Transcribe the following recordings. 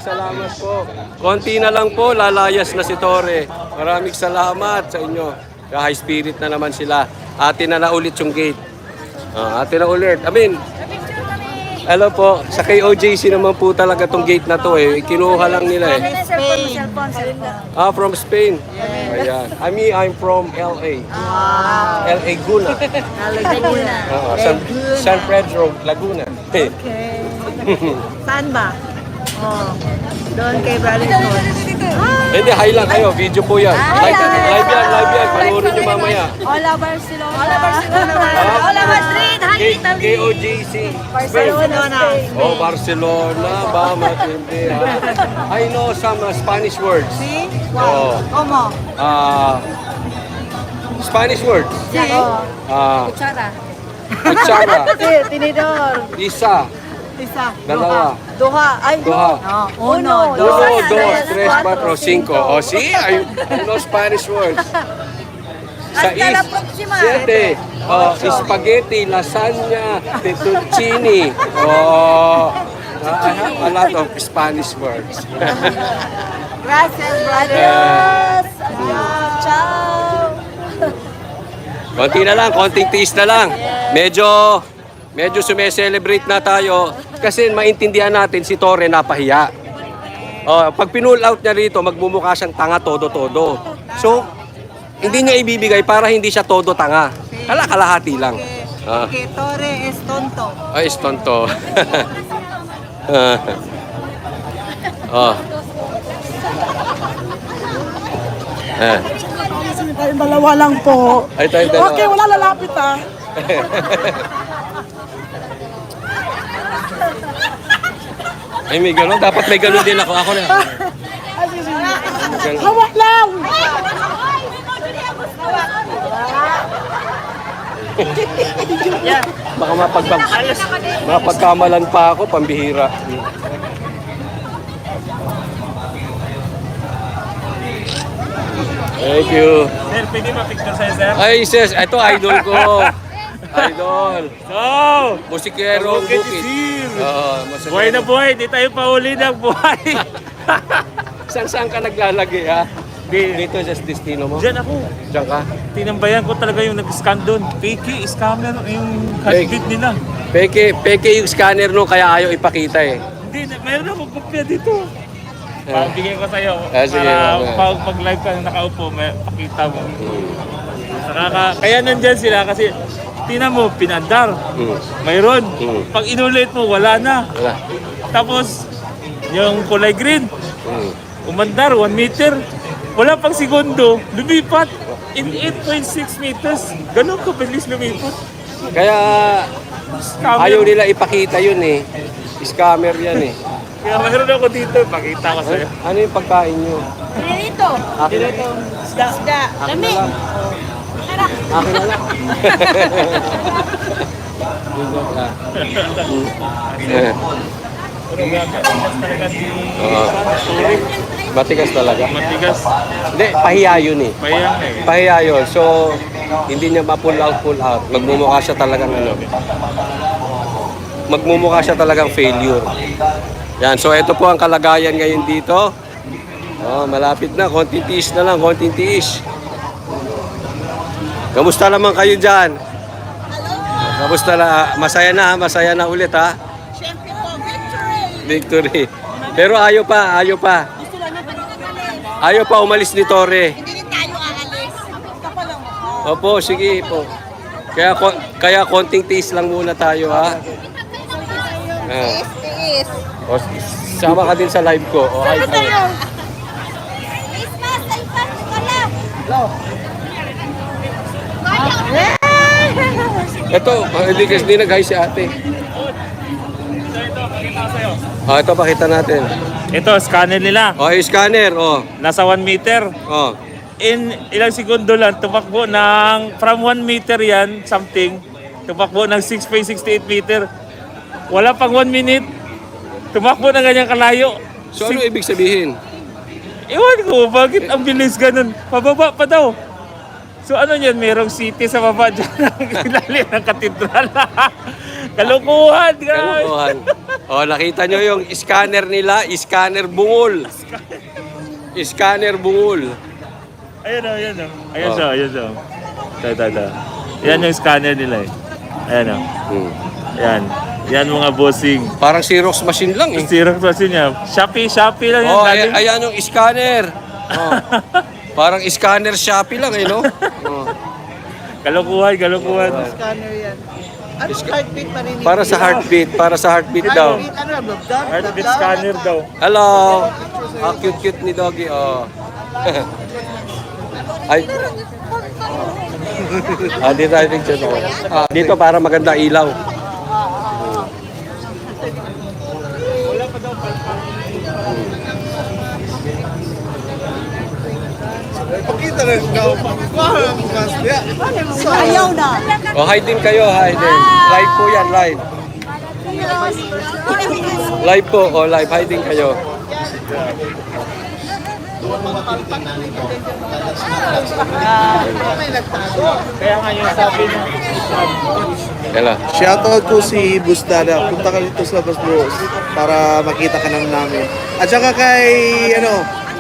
Salamat po. Konti na lang po, lalayas na si Torre. Maraming salamat sa inyo. High spirit na naman sila. Atin na ulit yung gate. Atin na ulit. Hello po. Sa KOJC naman po talaga tong gate na to eh. Kinuha lang nila eh. From Spain. Ayan. I'm from LA. LA Guna. Laguna. San Pedro, Laguna. Okay. Saan ba? Doon kay Bralington. Hindi, hi lang kayo. Video po yan. Live yan. Panoorin nyo mamaya. Hola Barcelona. Hola Madrid. Hi Italy. KOJC. Barcelona. Barcelona. Ba, matindi ha. I know some Spanish words. Si? Wow. Como? Spanish words. Si? Kutsara. Tinidor. Isa. Dalawa. Duha. Ay, Duha. Uno. Uno, dos, tres, cuatro, cinco. Sí, I know Spanish words. Hasta la próxima. Siete. Spaghetti, lasagna, fettuccini. I have a lot of Spanish words. Gracias, brothers. Ciao. Konti na lang, konting tiis na lang. Medyo sume-celebrate na tayo kasi maintindihan natin si Torre napahiya. Pag pinull out niya rito, magmumukha siyang tanga todo-todo. So, hindi niya ibibigay para hindi siya todo tanga. Kalahati lang. Que Torre es tonto. Ay, is tonto. Dalawa lang po. Ay, tayo dalawa. Okay, wala lalapit ah. Ay, may gano'n. Dapat may gano'n din ako. Ako na. Hawak lang! Baka mapagkamalan pa ako, pambihira. Thank you. Sir, pwede ma-picture sa'yo, sir? Ay, sis, ito idol ko. Idol. So, Musikero, okay, bukid. sir. Musikero. Buhay na buhay, di tayo pauli ng buhay. Saan ka naglalagay, ha? Dito sa destino mo? Diyan ako. Diyan ka? Tinambayan ko talaga yung nag-scan doon. Fake scammer yung heartbeat nila. Peke yung scanner no, kaya ayaw ipakita eh. Hindi, mayroon akong kopya dito. Bigyan ko sa'yo. Sige, Para pag live ka na nakaupo, may pakita mo. Kaya nandyan sila kasi tingnan mo, pinandar. Mayroon. Pag inulit mo, wala na. Wala. Tapos, yung kulay green, umandar, 1 meter. Wala pang segundo, lumipat. In 8.6 meters, ganun kabilis lumipat. Kaya Scammer. ayaw nila ipakita yun eh. Scammer yan eh. Kaya mayroon ako dito, pakita ko sa'yo. Ano yung pagkain nyo? Dito. Akin na lang. Isda. Akin na lang. Akin na lang. Puro matigas talaga si Turing. Matigas talaga. Matigas. Hindi, pahiya yun eh. Mayang eh. Pahiya yun. So, hindi niya ma-pull out. Magmumukha siya talagang magmumukha siya talagang failure. Yan, so ito po ang kalagayan ngayon dito. Malapit na, konting tiis na lang, konting tiis. Kamusta naman kayo dyan? Kamusta na? Masaya na ulit ha? Siyempre po, victory. Victory. Pero ayaw pa. Ayaw pa umalis ni Torre. Hindi rin tayo aalis. Opo, sige po. Kaya konting tiis lang muna tayo ha. Tiis. Sama ka din sa live ko. Hi. Christmas, ay paano ka lang? Ito, hindi nag-hi si ate. Ito pakita natin. Ito, scanner nila. Yung scanner, Nasa 1 meter. In ilang segundo lang, tumakbo ng, from 1 meter yan, something, tumakbo ng 6.68 meter. Wala pang 1 minute, tumakbo na ganyang kalayo. So ano ibig sabihin? Ewan ko, bakit ang bilis ganun? Pababa pa daw. So ano yan, merong city sa baba dyan ang ilalim ng katedral. Kalukuhan, guys! Kalukuhan. O, nakita nyo yung scanner nila, scanner bungol. Scanner bungol. Ayan o, ayan o. Ayan Oh. siya, ayan siya. Tada. Yan yung scanner nila eh. Ayan o. Hmm. Yan. Yan mga bossing. Parang Xerox machine lang eh. Xerox kasi niya. Shopee lang yan. Oh, dati. ayan yung scanner. Oh. Parang scanner Shopee lang eh, no? Oh. Kalukuhan. Scanner yan. Ano heartbeat pa rin? Para sa heartbeat daw. Ano na, blood? Heartbeat scanner daw. Hello. Ah, cute ni Doggy. Oh. Ay. Dito tayo picture. Dito para maganda ilaw. Ayaw na. Oh, hide din kayo, hide din. Live po yan, live. Live po, oh, live. Hide din kayo. Kaya nga yung sabi niya. Kaya Shoutout ko si Bustada. Punta ka dito sa Labas Bros para makita ka naman namin. At saka kay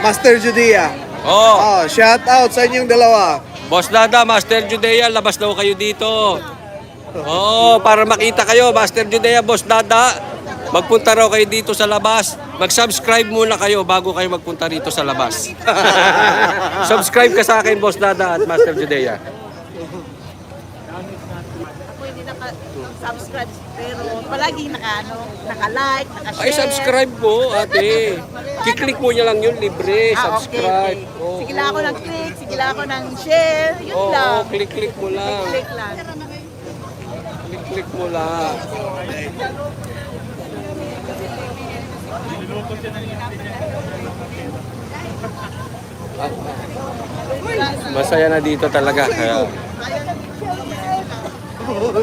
Master Judea. Oh, Shoutout sa inyong dalawa. Boss Dada, Master Judea, labas daw kayo dito. Oh, para makita kayo, Master Judea, Boss Dada. Magpunta raw kayo dito sa labas. Mag-subscribe muna kayo bago kayo magpunta dito sa labas. Subscribe ka sa akin, Boss Dada at Master Judea. Ako hindi naka-subscribe, pero palagi naka-like, naka-share. Ay, subscribe po, ate. Kiklik mo niya lang yun, libre. Subscribe. Okay. Oo, Sige lang ako ng click, sige lang ako ng share, yun Oo, lang. click mo lang. Click lang. Click mo lang. Masaya na dito talaga. Kaya.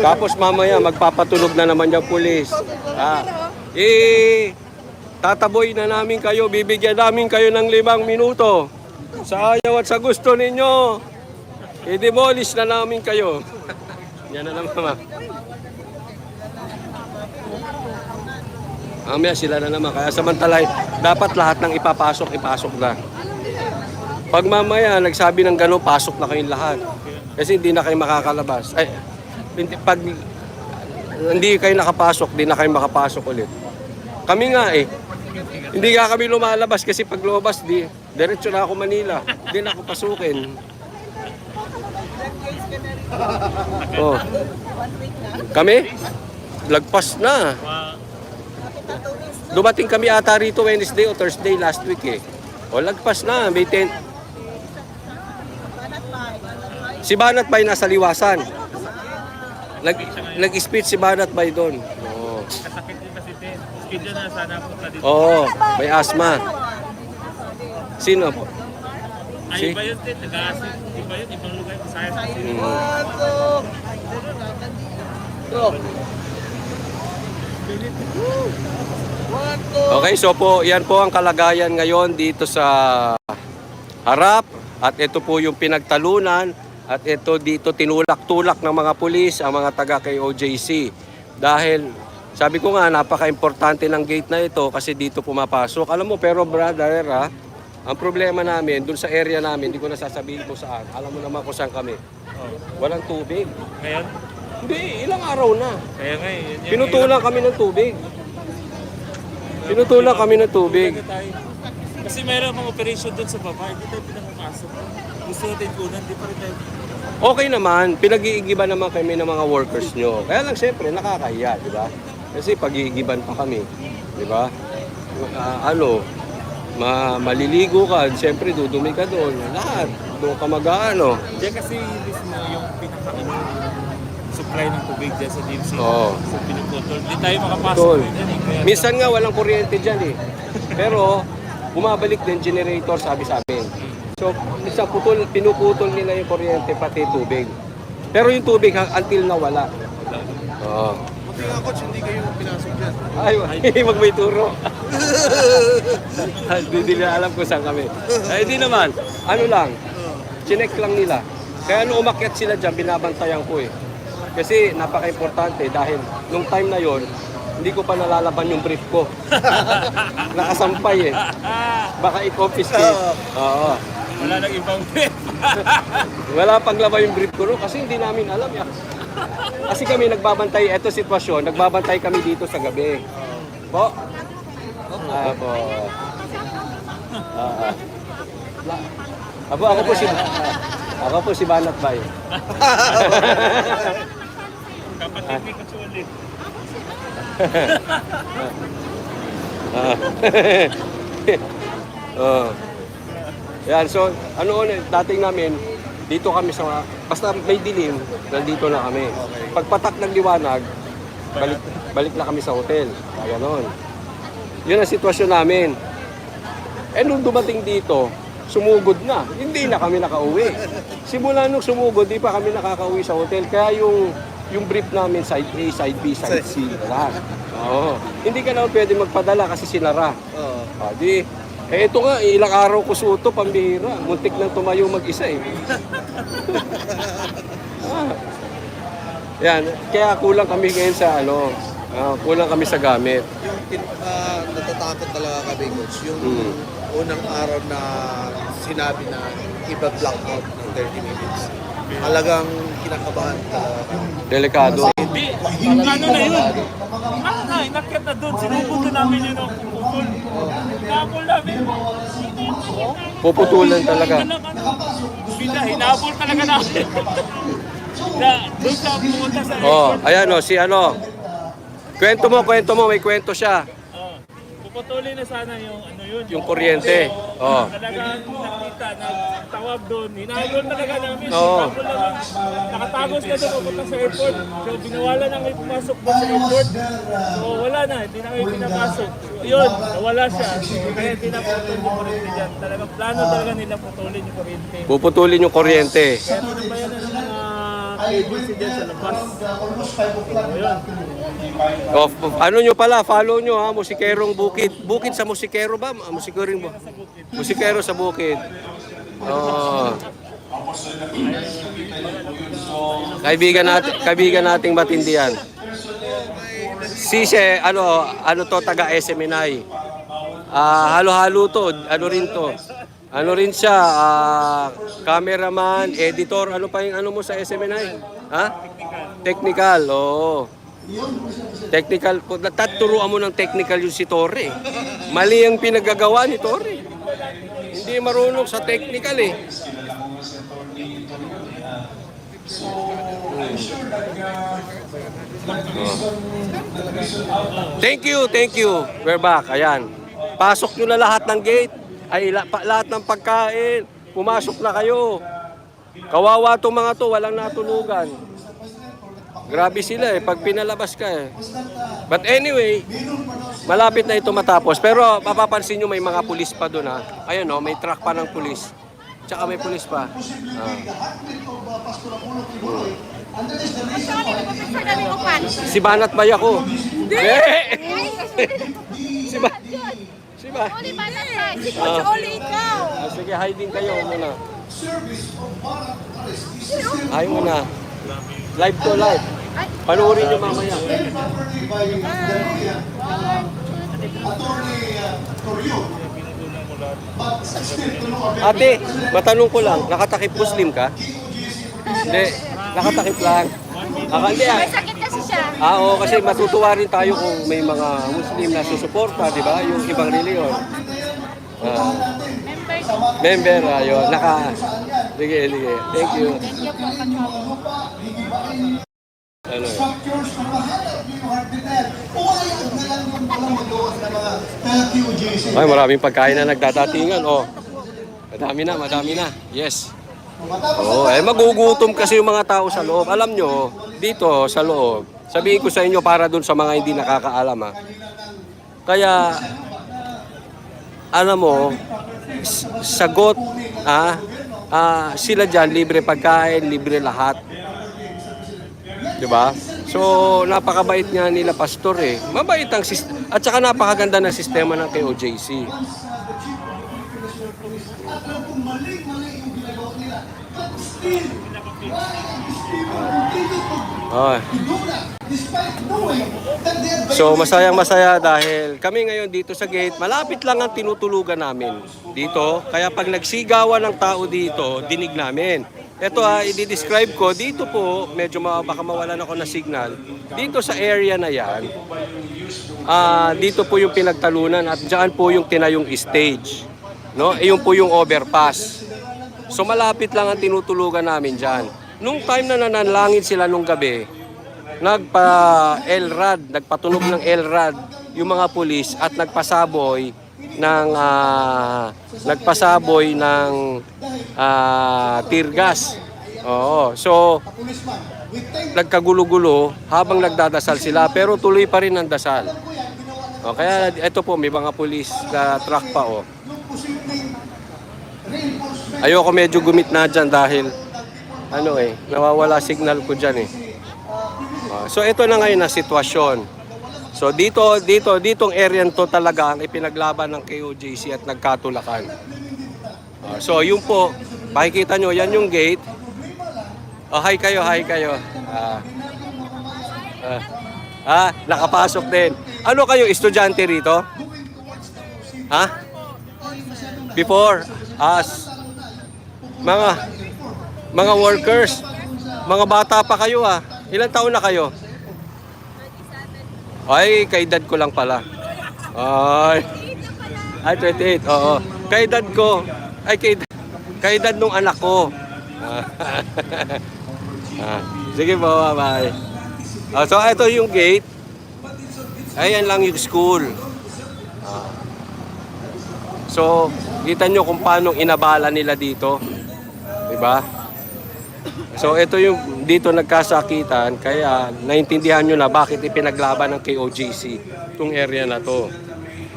Tapos mamaya magpapatunog na naman yung pulis. Tataboy na namin kayo, bibigyan namin kayo ng 5 minuto. Sa ayaw at sa gusto ninyo, i-demolish na namin kayo. Yan na naman, mama. Mamaya sila na naman. Kaya samantala, dapat lahat ng ipasok na. Pag mamaya nagsabi ng gano'n, pasok na kayong lahat. Kasi hindi na kayo makakalabas. Ay, pag hindi kayo nakapasok, hindi na kayo makapasok ulit. Kami nga hindi nga kami lumalabas kasi pag lumabas, diretso na ako Manila. Hindi na ako pasukin. Oh. Kami? Lagpas na. Dumating kami ata rito Wednesday o Thursday last week eh. O lagpas na, may tent. Si Banat Bay nasa Liwasan. Nag-speech si Banat Bay doon. Oo. Kasakit din kasi din. Skidyo na sana punta dito. Oo, may asma. Sino po? Ay, iba yun din. Nag-aasin. Iba yun. Ibang lugar. Masaya sa sila. Okay, so po, yan po ang kalagayan ngayon dito sa harap. At ito po yung pinagtalunan. At ito dito tinulak-tulak ng mga pulis ang mga taga kay OJC. Dahil sabi ko nga napaka-importante ng gate na ito kasi dito pumapasok. Alam mo pero brother ang problema namin dun sa area namin, hindi ko na sasabihin kung saan. Alam mo naman kung saan kami. Walang tubig. Ngayon? Hindi, ilang araw na. Kaya nga eh. Yun yung Pinutulan kami ng tubig. Pinutulan kami ng tubig. tayo. Kasi mayroon mga operation doon sa baba. Hindi tayo pinapapasok. Gusto natin kunan. Di pa rin tayo. Okay naman, pinag-iigiban naman kami ng mga workers nyo. Kaya lang siyempre, nakakahiya, di ba? Kasi pag-iigiban pa kami, di ba? Maliligo ka, siyempre dudumi ka doon. Lahat, doon ka mag-ano. Diyan kasi mismo yung supply ng tubig dyan sa DMC. Oo. So pinuputol. Hindi tayo makapasok Tol. dyan eh. Kaya Minsan nga walang kuryente dyan eh. Pero, bumabalik din generator, sabi sa amin. So, minsan pinuputol nila yung kuryente pati tubig. Pero yung tubig until na wala. Oo. Buti nga coach, hindi kayo pinasok dyan. Ay, wag may turo. Hindi nila alam kung saan kami. Ay, hindi naman. Ano lang, chinek lang nila. Kaya nung umakyat sila dyan, binabantayan ko eh. Kasi napaka-importante dahil nung time na yon, hindi ko pa nalalaban yung brief ko. Nakasampay eh. Baka i-confiscate. Oo. Wala nang ibang trip. Wala pang laban yung brief ko no? Kasi hindi namin alam yan. Kasi kami nagbabantay, eto sitwasyon, nagbabantay kami dito sa gabi. Po? Po. Ako po si Banat Bay. Kapatid ni Kasulit. Oh. Yan, so ano dating namin dito kami sa basta may dilim, nandito na kami. Pagpatak ng liwanag, balik na kami sa hotel. Ganon. Yun ang sitwasyon namin. Eh nung dumating dito, sumugod na. Hindi na kami nakauwi. Simula nung sumugod, di pa kami nakakauwi sa hotel. Kaya yung brief namin, side A, side B, side C. Lahat. Oo. Hindi ka naman pwede magpadala kasi sinara. Oo. Ito nga, ilang araw ko suto, pambihira. Muntik nang tumayo mag-isa eh. Yan, kaya kulang kami ngayon sa kulang kami sa gamit. Yung natatakot talaga kami, Coach. Yung unang araw na sinabi na iba-blackout ng 30 minutes. Talagang kinakabahan talaga. Delikado. Hindi, ano na yun? Inakyat na doon. Sinubog na namin yun ang puputol. Hinabol namin. Puputulan talaga. Hinabol talaga namin. Doon sa pumunta sa Ayan si Kwento mo, may kwento siya. puputulin na sana yung yun. Yung kuryente. Talagang nakita, nagtawag doon. Hinabol talaga namin. Oo. Hinabol namin. Nakatagos na doon papunta sa airport. So binawala na kami pumasok doon sa airport. So wala na, hindi na kami pinapasok. Yun, nawala siya. Kaya hindi na putulin yung kuryente dyan. Talagang plano talaga nila putulin yung kuryente. Puputulin yung kuryente. Kaya tinabayan na ng mga KBC dyan sa labas. Ayun. Ano nyo pala, follow nyo ha, Musikerong Bukid. Bukid sa Musikero ba? Musikero sa Bukid. Kaibigan nating matindi yan. Sise, ano to, taga SMNI. Halo-halo to, ano rin siya, cameraman, editor, ano pa yung ano mo sa SMNI? Ha? Technical, oo. Technical, turuan mo ng technical yung si Torre. Mali ang pinagagawa ni Torre. Hindi marunong sa technical eh. Thank you. We're back. Ayan. Pasok nyo na lahat ng gate. Lahat ng pagkain. Pumasok na kayo. Kawawa itong mga to, walang natulugan. Grabe sila eh, pag pinalabas ka eh. But anyway, malapit na ito matapos. Pero mapapansin nyo may mga pulis pa doon ha. Ayun o, may truck pa ng pulis. Tsaka may pulis pa. Si Banat Bay ako. Si Ba? Oli Banat Bay. Si Coach Oli ikaw. Sige, hiding kayo muna. Ayaw muna. Live to live. Panoorin nyo mamaya. Ate, matanong ko lang, nakatakip Muslim ka? Hindi, nakatakip lang. Hindi May sakit kasi siya. Oo, kasi matutuwa rin tayo kung may mga Muslim na susuporta, di ba? Yung ibang reliyon. Member, ayun. Sige. Thank you. Ay, maraming pagkain na nagdadatingan. Madami na. Yes. Magugutom kasi yung mga tao sa loob. Alam nyo, dito sa loob, sabihin ko sa inyo para dun sa mga hindi nakakaalam ha. Kaya, alam mo, sagot, sila dyan, libre pagkain, libre lahat. Diba? So, napakabait nga nila pastor eh. Mabait ang sistema. At saka napakaganda ng sistema ng KOJC. Ah. So masayang masaya dahil kami ngayon dito sa gate, malapit lang ang tinutulugan namin dito. Kaya pag nagsigawan ng tao dito, dinig namin. Ito i-describe ko, dito po, medyo baka mawalan ako na signal. Dito sa area na yan, dito po yung pinagtalunan at dyan po yung tinayong stage. No? Yung po yung overpass. So malapit lang ang tinutulugan namin dyan. Nung time na nananalangin sila nung gabi, nagpatunog ng LRAD yung mga pulis at nagpasaboy ng tear gas. Oo. So nagkagulo-gulo habang nagdadasal sila pero tuloy pa rin ang dasal. O, kaya ito po may mga pulis na truck pa Ayoko medyo gumit na dyan dahil nawawala signal ko dyan So ito na ngayon na sitwasyon. So ditong area to talaga ang ipinaglaban ng KOJC at nagkatulakan. So yun po, makikita nyo, yan yung gate. Hi kayo. Nakapasok din. Ano kayo, estudyante rito? Ha? Before? Mga workers. Mga bata pa kayo Ilang taon na kayo? Ay, kaedad ko lang pala. Ay, 28. Oo. Kaedad ko. Ay, kaedad nung anak ko. Sige po, bye. So, ito yung gate. Ayan lang yung school. So, kita nyo kung paano inabala nila dito. Diba? So ito yung dito nagkasakitan kaya naintindihan nyo na bakit ipinaglaban ng KOJC itong area na to.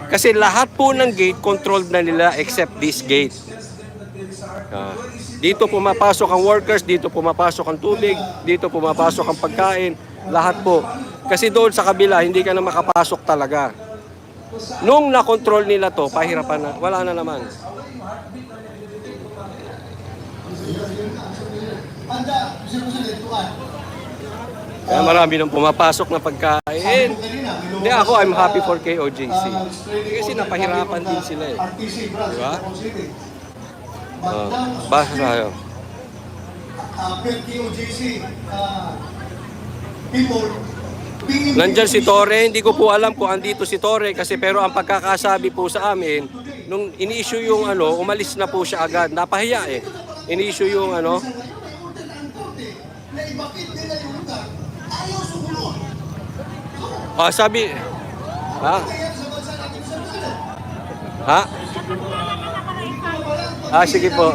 Kasi lahat po ng gate controlled na nila except this gate. Dito pumapasok ang workers, dito pumapasok ang tubig, dito pumapasok ang pagkain, lahat po. Kasi doon sa kabila hindi ka na makapasok talaga. Nung na-control nila to, pahirapan na, wala na naman. Kaya marami nang pumapasok na pagkain. Hindi ako, I'm happy for KOJC. Kasi napahirapan din sila Diba? Basta tayo. Nandyan si Torre, hindi ko po alam kung andito si Torre kasi pero ang pagkakasabi po sa amin, nung ini-issue yung umalis na po siya agad. Napahiya Ini-issue yung sabi, sige po.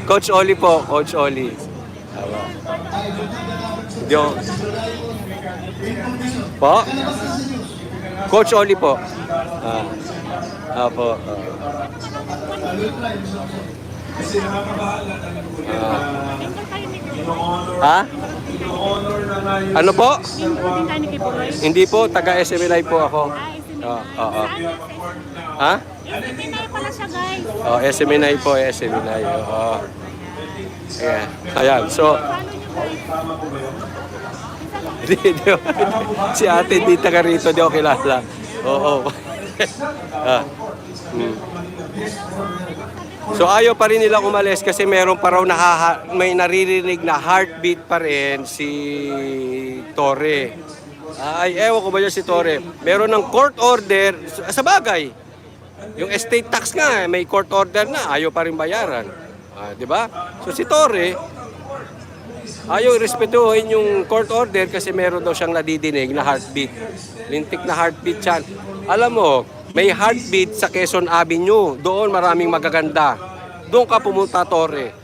Coach Oli po, Coach Oli. Po? Coach Oli po. Po. Ano po? Hindi po, taga SMNI po ako. SMNI pala siya, guys. SMNI po, SMNI. Ayan, so si ate hindi taga rito, di ako kilala. So ayaw pa rin nilang umalis kasi meron pa raw may naririnig na heartbeat pa rin si Torre. Ay, ewan ko ba yun si Torre. Meron ng court order, sa bagay, yung estate tax nga, may court order na, ayaw pa rin bayaran. Di ba? So si Torre, ayaw respetuhin yung court order kasi meron daw siyang nadidinig na heartbeat. Lintik na heartbeat yan. Alam mo, may heartbeat sa Quezon Avenue. Doon maraming magaganda. Doon ka pumunta, Torre.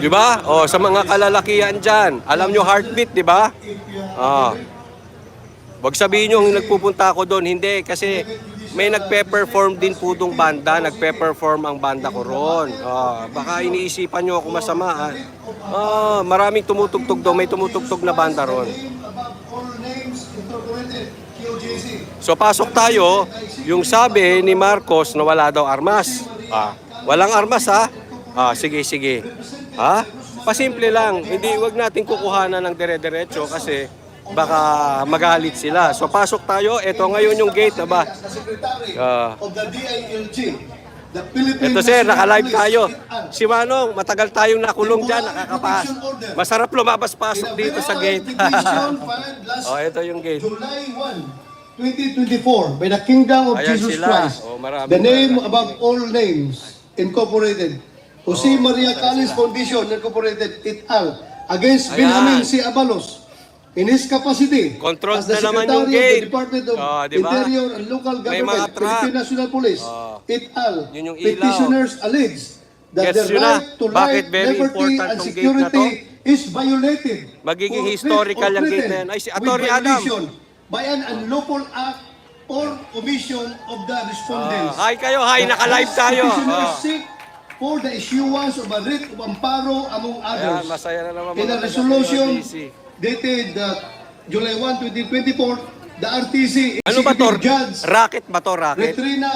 Di ba? Sa mga kalalakihan dyan. Alam nyo heartbeat, di ba? Wag sabihin nyo nagpupunta ako doon. Hindi, kasi may nagpe-perform din po dong banda, nagpe-perform ang banda ko ron. Baka iniisipan nyo ako masama. Maraming tumutugtog doon, may tumutugtog na banda ron. So pasok tayo, yung sabi ni Marcos na wala daw armas. Walang armas ha? Sige. Ha? Pasimple lang, hindi wag natin kukuhanan ng dire-diretso kasi baka magalit sila. So pasok tayo, ito ngayon yung gate ba? Ito sir, naka-live tayo. Si Manong, matagal tayong nakulong dyan, nakakapas. Masarap lumabas-pasok dito sa gate. Ito yung gate. July 1, 2024, by the Kingdom of Ayan Jesus sila. Christ, the name above all names, Incorporated, Jose Maria Calles Foundation, Incorporated, et al., against Benjamin C. Abalos, in his capacity Controlled as the na naman Secretary yung of gate. the Department of Diba? Interior and Local May mga Government, truck. Philippine National Police, et al., Yun yung ilaw. petitioners allege that Gets the yun na. right to Bakit life, very liberty, important and tong gate na security to? is violated. Magiging or historical yung gate na threatened yan. Ay, si with Atty. Adam. violation by an unlawful act or omission of the respondents. Hi kayo, hi, naka-live tayo. Petitioners seek for the issuance of a writ of amparo among Ayan, others. masaya na naman In a mga resolution taga-PRDC. dated July 1, 2024, the RTC Ano ba to? Executive Judge Racket ba to? Racket? Retrina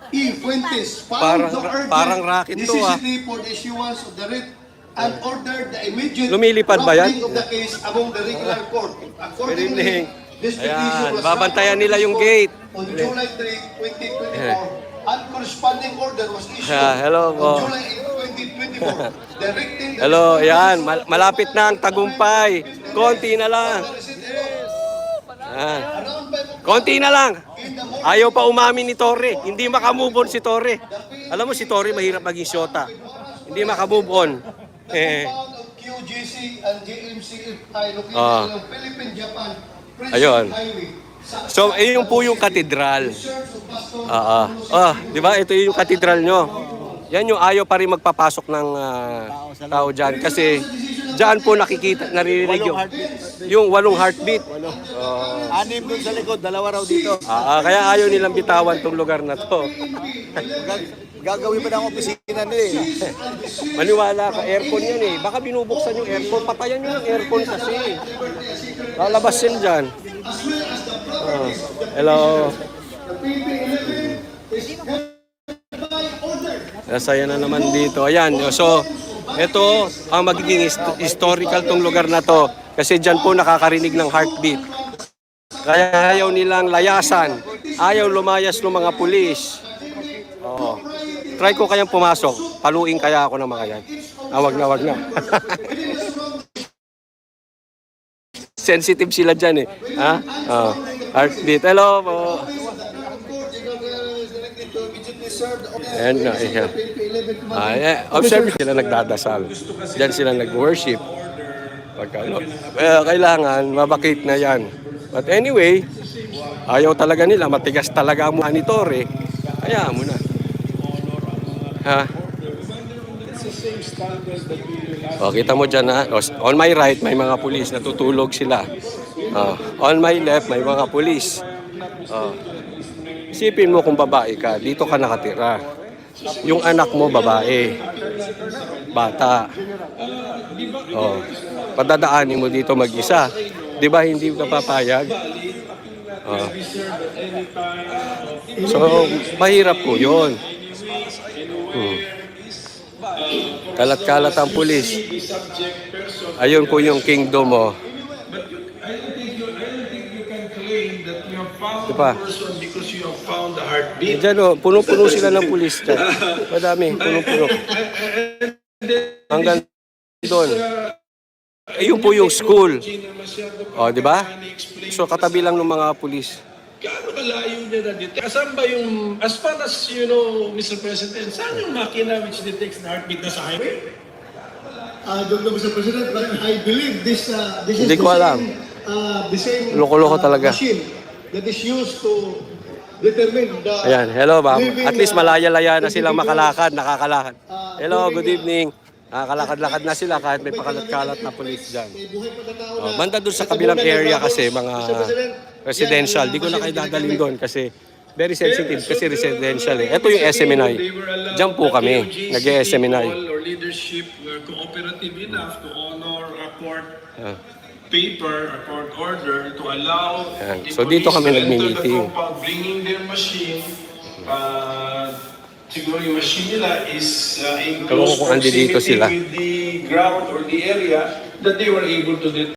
E. Fuentes Parang- found the urgent parang racket to, necessity for the issuance of the writ and ordered the immediate Lumilipad ba yan? dropping of the case among the regular court. Good evening. This petition Ayan, was babantayan filed nila yung court gate. on July 3, 2024, and corresponding order was issued Hello po. on July 8, 2024, directing the Hello, yan, malapit na ang tagumpay. Konti na lang. Ayan. Konti na lang. Ayaw pa umamin ni Torre. Hindi makamove on si Torre. Alam mo si Torre mahirap maging syota. Hindi makamove on. compound of QGC and JMCFI located Ah. in Philippine Japan Ayun. Highway. So, yung po yung katedral. Di ba? Ito yung katedral nyo. Yan yung ayaw pa rin magpapasok ng tao dyan. Kasi dyan po nakikita, naririnig yung 8 heartbeat. Anim dun sa likod, dalawa raw dito. Kaya ayaw nilang bitawan tong lugar na to. Gagawin pa ng opisina nila eh. Maniwala ka, aircon yan eh. Baka binubuksan yung aircon. Patayan nyo yung aircon kasi. Lalabas yan dyan. Hello. Nasaya na naman dito. Ayan. So, ito ang magiging historical tong lugar na to. Kasi dyan po nakakarinig ng heartbeat. Kaya ayaw nilang layasan. Ayaw lumayas ng mga pulis. Try ko kayang pumasok. Paluin kaya ako ng mga yan. Wag na. Sensitive sila dyan eh. Heartbeat. Hello po. Observe sila nagdadasal. Diyan sila nag-worship. Kailangan mabakit na yan. But anyway, ayaw talaga nila. Matigas talaga ang mukha ni Torre. Kaya mo na. Kita mo dyan ha. On my right, may mga pulis. Natutulog sila. On my left, may mga pulis. Isipin mo kung babae ka, dito ka nakatira. Yung anak mo, babae. Bata. Padadaanin mo dito mag-isa. Di ba hindi ka papayag? So, mahirap po yun. Kalat-kalat ang pulis. Ayun po yung kingdom mo. Diba? Diyan o, puno-puno sila ng pulis dyan. Madami, puno-puno. Hanggang doon. Ayun po yung school. Di ba? So katabi lang ng mga pulis. Gaano kalayo niya na detect? Asan ba yung, as far as you know, Mr. President, saan yung makina which detects the heartbeat na sa highway? I don't know, Mr. President, but I believe this is Hindi ko alam. the same Loko-loko talaga. machine that is used to determine the Ayan, hello ma'am. living, At least malaya-laya na silang individuals. makalakad, nakakalakad. Hello, good evening. Nakakalakad-lakad na sila kahit may pakalat-kalat na pulis dyan. Banda doon sa kabilang area kasi mga residential. Di ko na kayo dadalhin doon kasi Very sensitive kasi residential eh. Ito yung SMNI. Diyan po kami, nag-SMNI. Or leadership were cooperative enough to honor a court Ah. paper, a court order to allow Yan. the So, dito police kami to enter the nagmi-meeting. compound, bringing their machine. Siguro yung machine nila is in Ewan ko close kung andi dito proximity sila. with the ground or the area that they were able to